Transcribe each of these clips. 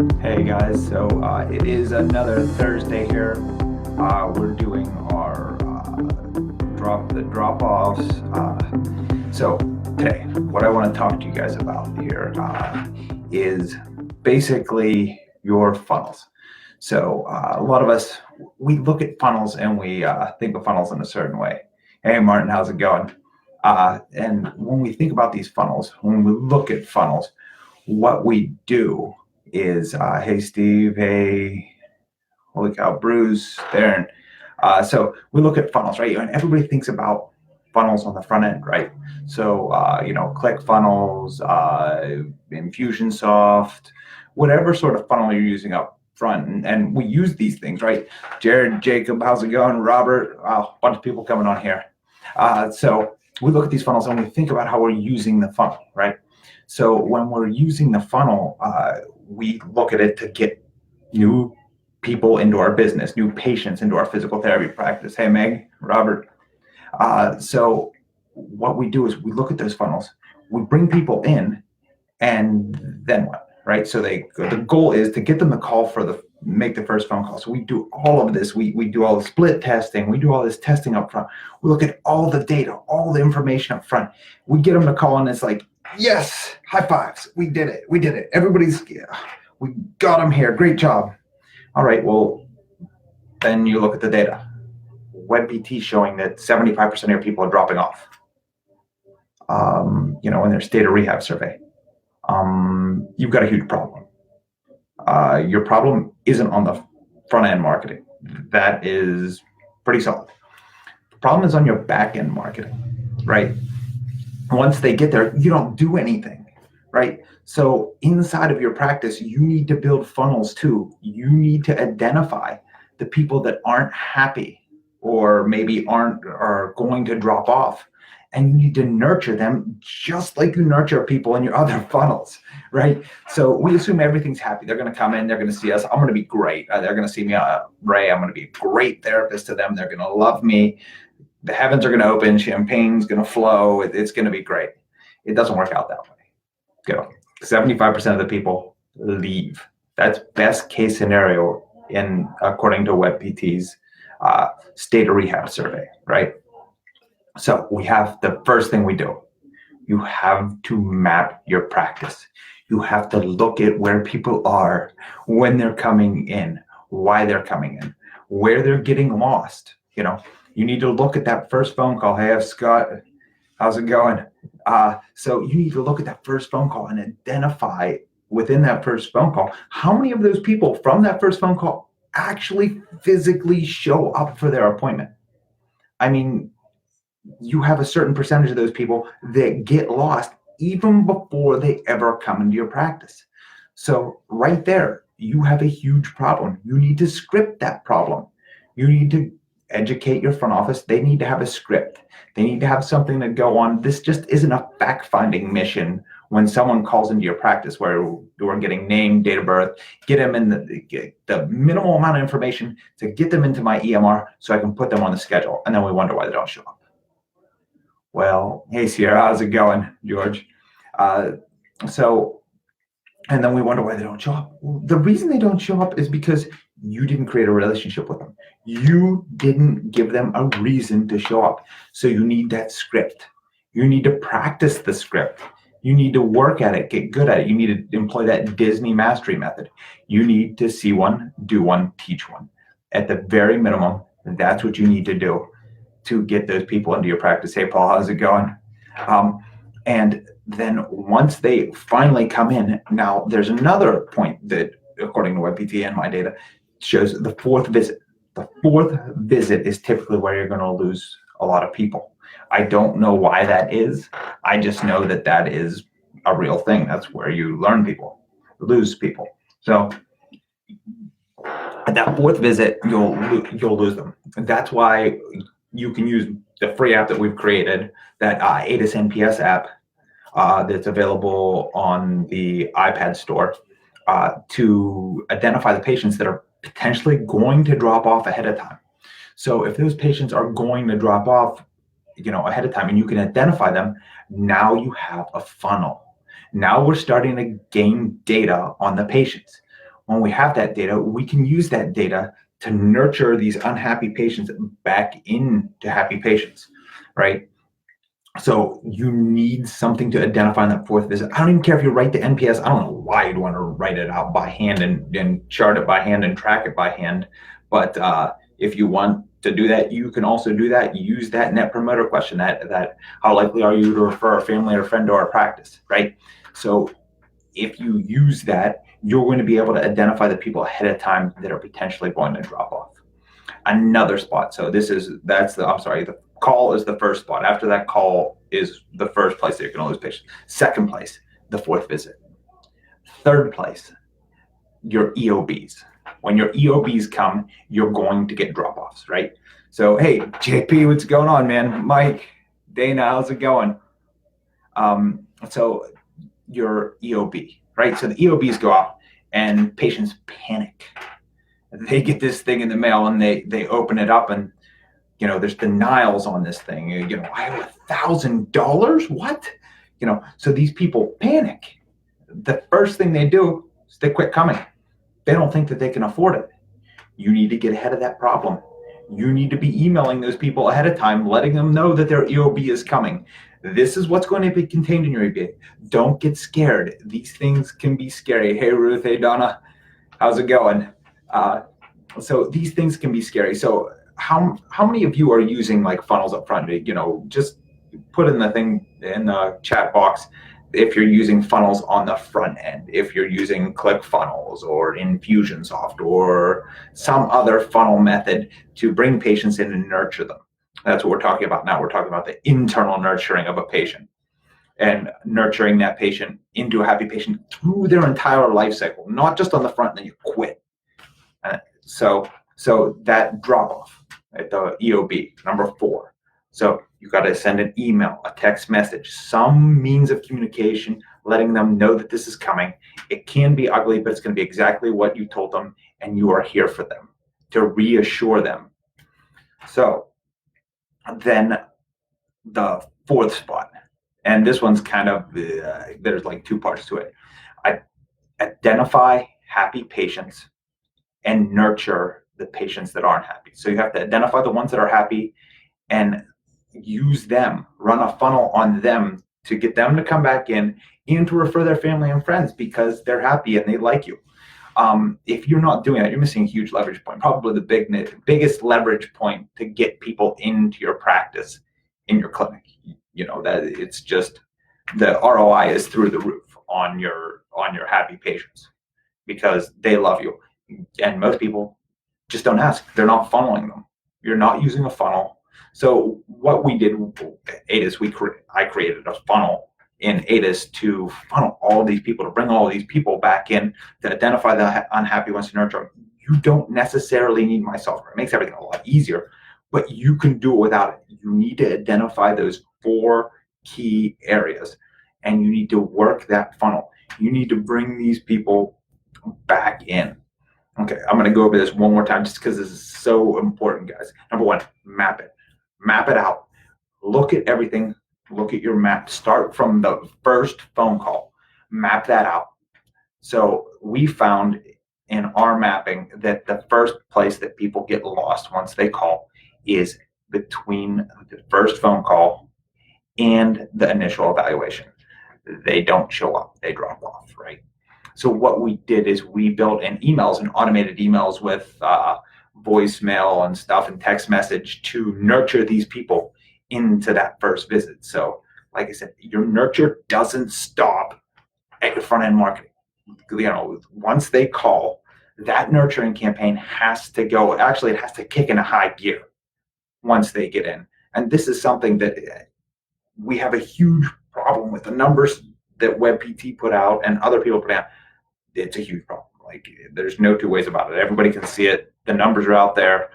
Hey guys, so it is another Thursday here. We're doing our drop-offs. So today, what I want to talk to you guys about here is basically your funnels. So a lot of us, we look at funnels and we think of funnels in a certain way. Hey Martin, how's it going? And when we think about these funnels, when we look at funnels, what we do is, hey Steve, hey, holy cow, Bruce, Darren. So we look at funnels, right? And everybody thinks about funnels on the front end, right? So, ClickFunnels, Infusionsoft, whatever sort of funnel you're using up front. And we use these things, right? Jared, Jacob, how's it going? Robert, wow, a bunch of people coming on here. So we look at these funnels and we think about how we're using the funnel, right? So when we're using the funnel, we look at it to get new people into our business, new patients into our physical therapy practice. Hey, Meg, Robert. So what we do is we look at those funnels, we bring people in, and then what, right? So the goal is to get them to call make the first phone call. So we do all of this. We do all the split testing. We do all this testing up front. We look at all the data, all the information up front. We get them to call, and it's like, yes, high fives. We did it. We did it. We got them here. Great job. All right, well, then you look at the data. WebPT showing that 75% of your people are dropping off, in their state of rehab survey. You've got a huge problem. Your problem isn't on the front end marketing. That is pretty solid. The problem is on your back end marketing, right? Once they get there, you don't do anything, right? So inside of your practice, you need to build funnels too. You need to identify the people that aren't happy or maybe are going to drop off. And you need to nurture them just like you nurture people in your other funnels, right? So we assume everything's happy. They're going to come in, they're going to see us. I'm going to be great. They're going to see me, Ray. I'm going to be a great therapist to them. They're going to love me. The heavens are going to open. Champagne's going to flow. It's going to be great. It doesn't work out that way. 75% of the people leave. That's best case scenario according to WebPT's state of rehab survey, right? So we have the first thing we do. You have to map your practice. You have to look at where people are when they're coming in, why they're coming in, where they're getting lost. You need to look at that first phone call. Hey, Scott, how's it going? So you need to look at that first phone call and identify within that first phone call, how many of those people from that first phone call actually physically show up for their appointment. I mean, you have a certain percentage of those people that get lost even before they ever come into your practice. So right there, you have a huge problem. You need to script that problem. You need to educate your front office. They need to have a script. They need to have something to go on. This just isn't a fact-finding mission when someone calls into your practice where we're getting name, date of birth, get them in the minimal amount of information to get them into my EMR so I can put them on the schedule. And then we wonder why they don't show up. Well, hey, Sierra, how's it going, George? And then we wonder why they don't show up. Well, the reason they don't show up is because you didn't create a relationship with them. You didn't give them a reason to show up. So you need that script. You need to practice the script. You need to work at it, get good at it. You need to employ that Disney mastery method. You need to see one, do one, teach one. At the very minimum, that's what you need to do to get those people into your practice. Hey, Paul, how's it going? And then once they finally come in, now there's another point that, according to WebPT and my data, shows the fourth visit. The fourth visit is typically where you're going to lose a lot of people. I don't know why that is. I just know that is a real thing. That's where you lose people. So at that fourth visit, you'll lose them. And that's why you can use the free app that we've created, that ATIS NPS app that's available on the iPad store to identify the patients that are potentially going to drop off ahead of time. So if those patients are going to drop off, ahead of time, and you can identify them, now you have a funnel. Now we're starting to gain data on the patients. When we have that data, we can use that data to nurture these unhappy patients back into happy patients, right? So you need something to identify in that fourth visit. I don't even care if you write the NPS. I don't know why you'd want to write it out by hand and chart it by hand and track it by hand. But if you want to do that, you can also do that. Use that net promoter question, that how likely are you to refer a family or friend to our practice, right? So if you use that, you're going to be able to identify the people ahead of time that are potentially going to drop off. Another spot. So the call is the first spot. After that, call is the first place that you're going to lose patients. Second place, the fourth visit. Third place, your EOBs. When your EOBs come, you're going to get drop-offs, right? So, hey, JP, what's going on, man? Mike, Dana, how's it going? So your EOB, right? So the EOBs go out and patients panic. They get this thing in the mail and they open it up and, there's denials on this thing. I owe $1,000. What? So these people panic. The first thing they do is they quit coming. They don't think that they can afford it. You need to get ahead of that problem. You need to be emailing those people ahead of time, letting them know that their EOB is coming. This is what's going to be contained in your EOB. Don't get scared. These things can be scary. Hey, Ruth. Hey, Donna. How's it going? So these things can be scary. So how many of you are using like funnels up front? Just put in the thing in the chat box if you're using funnels on the front end, if you're using ClickFunnels or Infusionsoft or some other funnel method to bring patients in and nurture them. That's what we're talking about now. We're talking about the internal nurturing of a patient and nurturing that patient into a happy patient through their entire life cycle, not just on the front and then you quit. So that drop off at the EOB, number 4. So you got to send an email, a text message, some means of communication, letting them know that this is coming. It can be ugly, but it's going to be exactly what you told them, and you are here for them to reassure them. So then the 4th spot, and this one's kind of, there's like 2 parts to it. Identify happy patients and nurture the patients that aren't happy. So you have to identify the ones that are happy and use them, run a funnel on them to get them to come back in and to refer their family and friends because they're happy and they like you. If you're not doing that, you're missing a huge leverage point, probably the biggest leverage point to get people into your practice in your clinic. That it's just the ROI is through the roof on your happy patients because they love you. And most people just don't ask. They're not funneling them. You're not using a funnel. So what we did at ADIS, I created a funnel in ADIS to funnel all of these people, to bring all of these people back in, to identify the unhappy ones, to nurture them. You don't necessarily need my software. It makes everything a lot easier, but you can do it without it. You need to identify those 4 key areas, and you need to work that funnel. You need to bring these people back in. Okay, I'm going to go over this one more time just because this is so important, guys. Number 1, map it. Map it out. Look at everything. Look at your map. Start from the first phone call. Map that out. So we found in our mapping that the first place that people get lost once they call is between the first phone call and the initial evaluation. They don't show up. They drop off, right? So what we did is we built in emails and automated emails with voicemail and stuff and text message to nurture these people into that first visit. So like I said, your nurture doesn't stop at your front end marketing. Once they call, that nurturing campaign has to go. Actually, it has to kick into high gear once they get in. And this is something that we have a huge problem with. The numbers that WebPT put out and other people put out, it's a huge problem. Like, there's no 2 ways about it. Everybody can see it. The numbers are out there.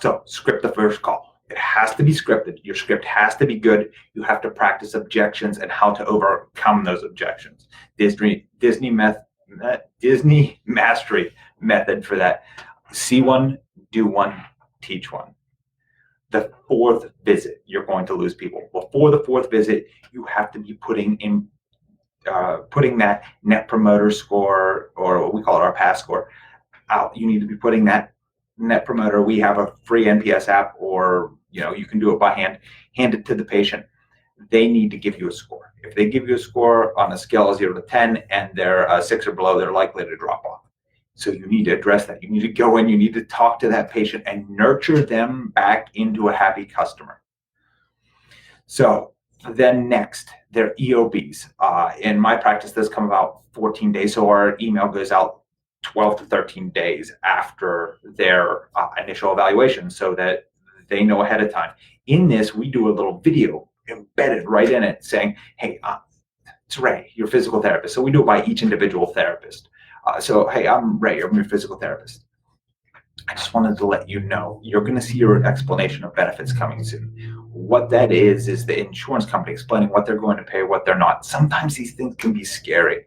So script the first call. It has to be scripted. Your script has to be good. You have to practice objections and how to overcome those objections. Disney mastery method for that. See one, do one, teach one. The 4th visit, you're going to lose people. Before the 4th visit, you have to be putting in putting that net promoter score, or what we call it our pass score, out. You need to be putting that net promoter. We have a free NPS app, or you can do it by hand it to the patient. They need to give you a score. If they give you a score on a scale of 0 to 10 and they're 6 or below, they're likely to drop off. So you need to address that. You need to go in, you need to talk to that patient and nurture them back into a happy customer. So then next, they're EOBs. In my practice, this come about 14 days. So our email goes out 12 to 13 days after their initial evaluation, so that they know ahead of time. In this, we do a little video embedded right in it saying, hey, it's Ray, your physical therapist. So we do it by each individual therapist. So, hey, I'm Ray, I'm your physical therapist. I just wanted to let you know, you're going to see your explanation of benefits coming soon. What that is the insurance company explaining what they're going to pay, what they're not. Sometimes these things can be scary.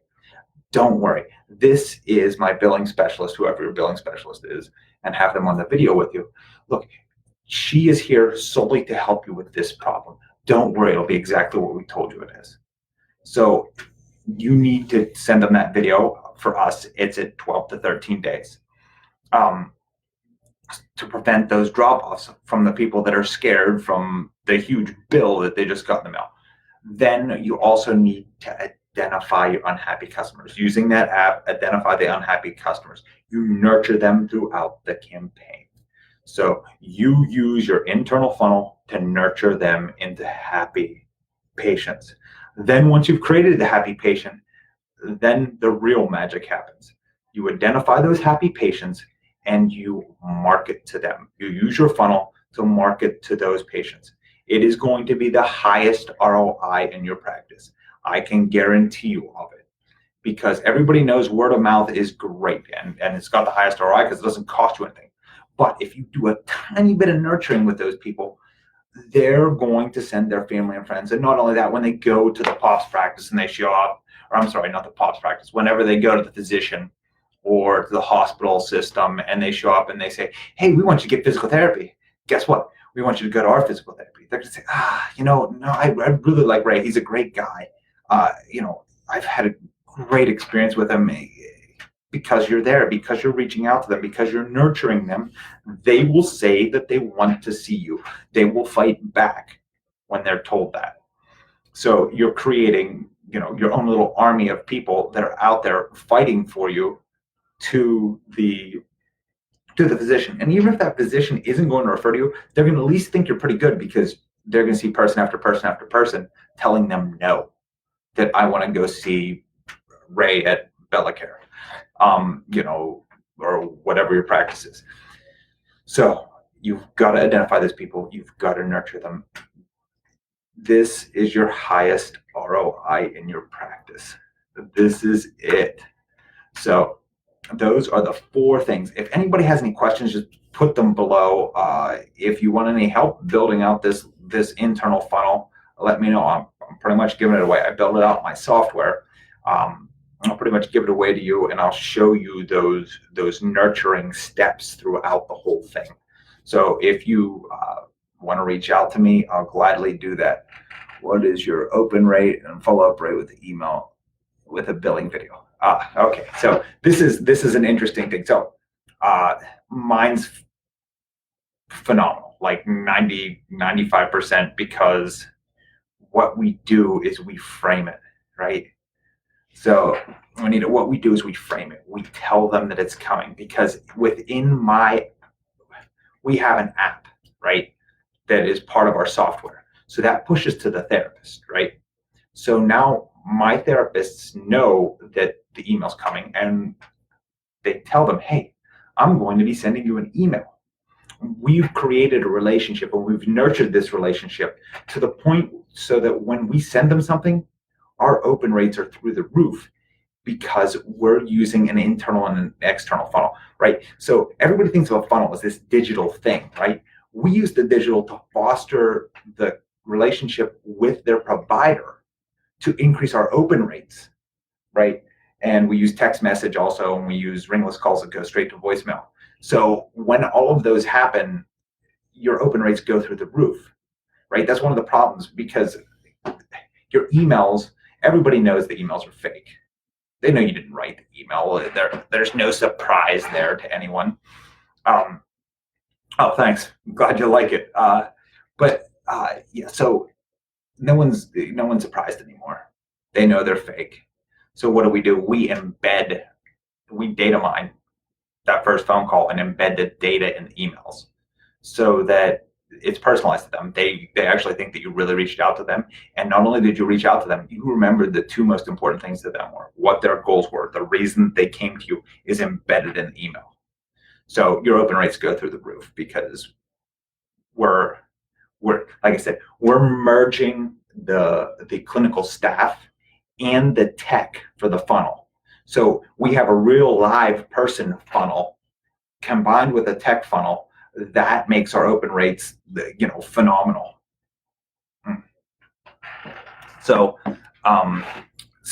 Don't worry. This is my billing specialist, whoever your billing specialist is, and have them on the video with you. Look, she is here solely to help you with this problem. Don't worry, it'll be exactly what we told you it is. So you need to send them that video. For us, it's at 12 to 13 days. To prevent those drop-offs from the people that are scared from the huge bill that they just got in the mail. Then you also need to identify your unhappy customers. Using that app, identify the unhappy customers. You nurture them throughout the campaign. So you use your internal funnel to nurture them into happy patients. Then once you've created the happy patient, then the real magic happens. You identify those happy patients and you market to them. You use your funnel to market to those patients. It is going to be the highest ROI in your practice. I can guarantee you of it, because everybody knows word of mouth is great, and it's got the highest ROI because it doesn't cost you anything. But if you do a tiny bit of nurturing with those people, they're going to send their family and friends. And not only that, when they go to the POPs practice and they show up, or I'm sorry, not the POPs practice, whenever they go to the physician or to the hospital system and they show up and they say, hey, we want you to get physical therapy. Guess what? We want you to go to our physical therapy. They're going to say, no, I really like Ray. He's a great guy. I've had a great experience with him. Because you're there, because you're reaching out to them, because you're nurturing them, they will say that they want to see you. They will fight back when they're told that. So you're creating, your own little army of people that are out there fighting for you to the physician. And even if that physician isn't going to refer to you, they're going to at least think you're pretty good, because they're going to see person after person after person telling them no, that I want to go see Ray at Bellacare. Or whatever your practice is. So you've got to identify those people. You've got to nurture them. This is your highest ROI in your practice. This is it. So those are the 4 things. If anybody has any questions, just put them below. If you want any help building out this internal funnel, let me know. I'm pretty much giving it away. I built it out in my software. I'll pretty much give it away to you, and I'll show you those nurturing steps throughout the whole thing. So if you want to reach out to me, I'll gladly do that. What is your open rate and follow-up rate with the email with a billing video? Okay. So this is an interesting thing. So mine's phenomenal, like 95%, because what we do is we frame it, right? So what we do is we frame it. We tell them that it's coming, because we have an app, right, that is part of our software. So that pushes to the therapist, right? So now my therapists know that the email's coming, and they tell them, hey, I'm going to be sending you an email. We've created a relationship, and we've nurtured this relationship to the point so that when we send them something, our open rates are through the roof, because we're using an internal and an external funnel, right? So everybody thinks of a funnel as this digital thing, right? We use the digital to foster the relationship with their provider to increase our open rates, right? And we use text message also, and we use ringless calls that go straight to voicemail. So when all of those happen, your open rates go through the roof, right? That's one of the problems, because your emails everybody knows the emails are fake. They know you didn't write the email. There's no surprise there to anyone. Oh, thanks. I'm glad you like it. Yeah, so no one's surprised anymore. They know they're fake. So what do? We data mine that first phone call and embed the data in the emails so that it's personalized to them. They actually think that you really reached out to them. And not only did you reach out to them, you remembered the two most important things to them were what their goals were. The reason they came to you is embedded in the email. So your open rates go through the roof because we're like I said, we're merging the clinical staff and the tech for the funnel. So we have a real live person funnel combined with a tech funnel that makes our open rates, phenomenal. So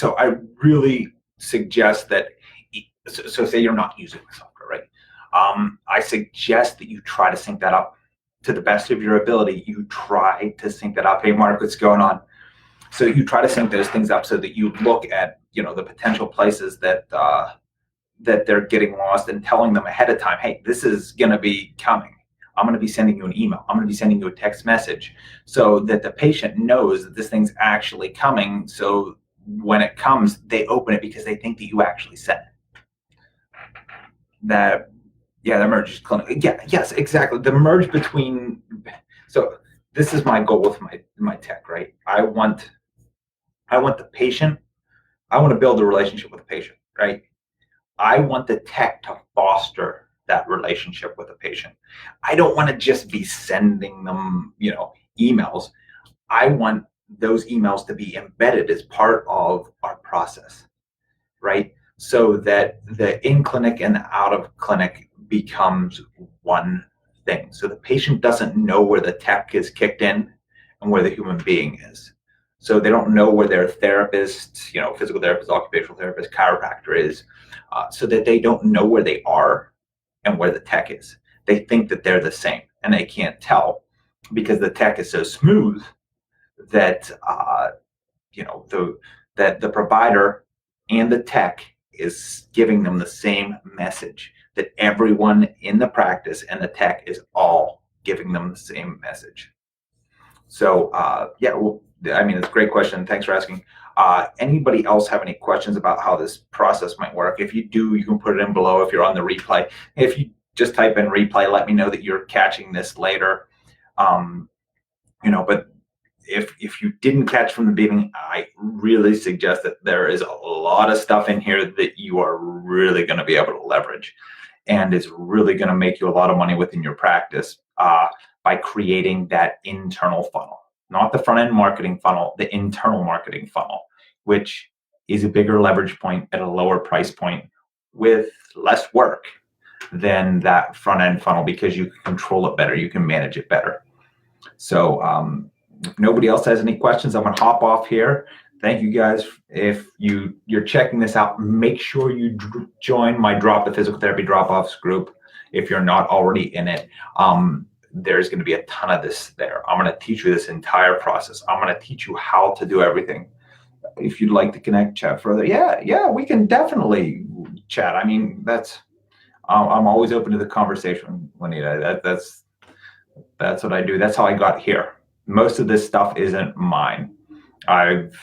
I really suggest that. So say you're not using the software, right? I suggest that you try to sync that up to the best of your ability. You try to sync that up. Hey, Mark, what's going on? So you try to sync those things up so that you look at, the potential places that they're getting lost and telling them ahead of time, hey, this is going to be coming. I'm going to be sending you an email. I'm going to be sending you a text message so that the patient knows that this thing's actually coming. So when it comes, they open it because they think that you actually sent it. That merge is clinical. Yeah, yes, exactly. The merge between. So this is my goal with my tech, right? I want the patient. I want to build a relationship with the patient, right? I want the tech to foster that relationship with the patient. I don't want to just be sending them, emails. I want those emails to be embedded as part of our process, right? So that the in-clinic and the out-of-clinic becomes one thing. So the patient doesn't know where the tech is kicked in and where the human being is. So they don't know where their therapist, physical therapist, occupational therapist, chiropractor is, so that they don't know where they are and where the tech is. They think that they're the same, and they can't tell because the tech is so smooth that that the provider and the tech is giving them the same message. That everyone in the practice and the tech is all giving them the same message. So it's a great question. Thanks for asking. Anybody else have any questions about how this process might work? If you do, you can put it in below if you're on the replay. If you just type in replay, let me know that you're catching this later. But if you didn't catch from the beginning, I really suggest that there is a lot of stuff in here that you are really going to be able to leverage. And it's really going to make you a lot of money within your practice by creating that internal funnel. Not the front-end marketing funnel, the internal marketing funnel, which is a bigger leverage point at a lower price point with less work than that front-end funnel because you can control it better, you can manage it better. So if nobody else has any questions, I'm going to hop off here. Thank you guys. If you're checking this out, make sure you join my Drop the Physical Therapy Drop-Offs group if you're not already in it. There's going to be a ton of this there. I'm going to teach you this entire process. I'm going to teach you how to do everything. If you'd like to connect, chat further, yeah, we can definitely chat. I mean, I'm always open to the conversation, Juanita. That's what I do. That's how I got here. Most of this stuff isn't mine. I've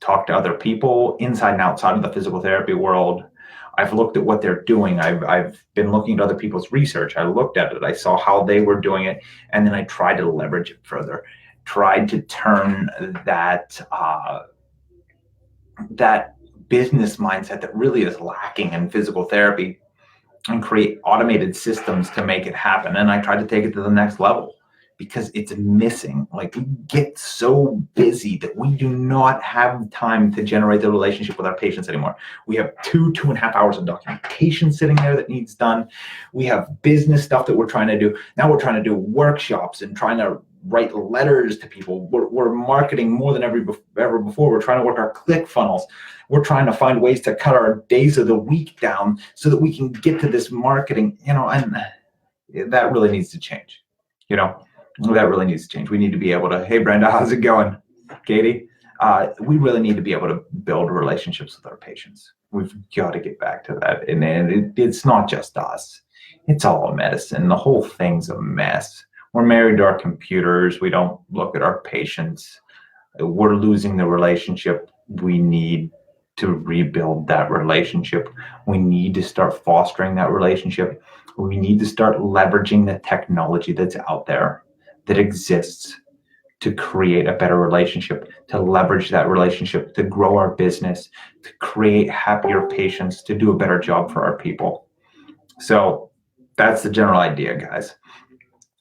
talked to other people inside and outside of the physical therapy world. I've looked at what they're doing. I've been looking at other people's research. I looked at it. I saw how they were doing it, and then I tried to leverage it further. Tried to turn that business mindset that really is lacking in physical therapy and create automated systems to make it happen. And I tried to take it to the next level because it's missing. Like, we get so busy that we do not have time to generate the relationship with our patients anymore. We have 2.5 hours of documentation sitting there that needs done. We have business stuff that we're trying to do. Now we're trying to do workshops and trying to write letters to people. We're marketing more than ever before. We're trying to work our ClickFunnels. We're trying to find ways to cut our days of the week down so that we can get to this marketing, and that really needs to change. That really needs to change. We need to be able to, hey, Brenda, how's it going? Katie, We really need to be able to build relationships with our patients. We've got to get back to that. And it's not just us. It's all medicine. The whole thing's a mess. We're married to our computers. We don't look at our patients. We're losing the relationship. We need to rebuild that relationship. We need to start fostering that relationship. We need to start leveraging the technology that's out there, that exists, to create a better relationship, to leverage that relationship, to grow our business, to create happier patients, to do a better job for our people. So that's the general idea, guys.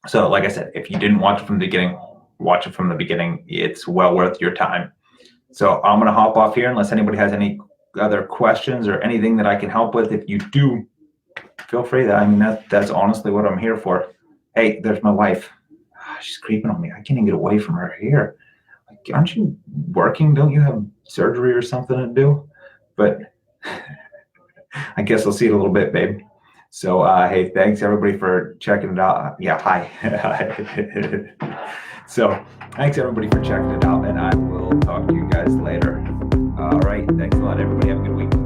So like I said, if you didn't watch it from the beginning, watch it from the beginning. It's well worth your time. So I'm going to hop off here unless anybody has any other questions or anything that I can help with. If you do, feel free. That's honestly what I'm here for. Hey, there's my wife. She's creeping on me. I can't even get away from her here. Like, aren't you working? Don't you have surgery or something to do? But I guess I'll see you in a little bit, babe. So, hey, thanks everybody for checking it out. Yeah, hi. So, thanks everybody for checking it out, and I will talk to you guys later. All right, thanks a lot, everybody. Have a good week.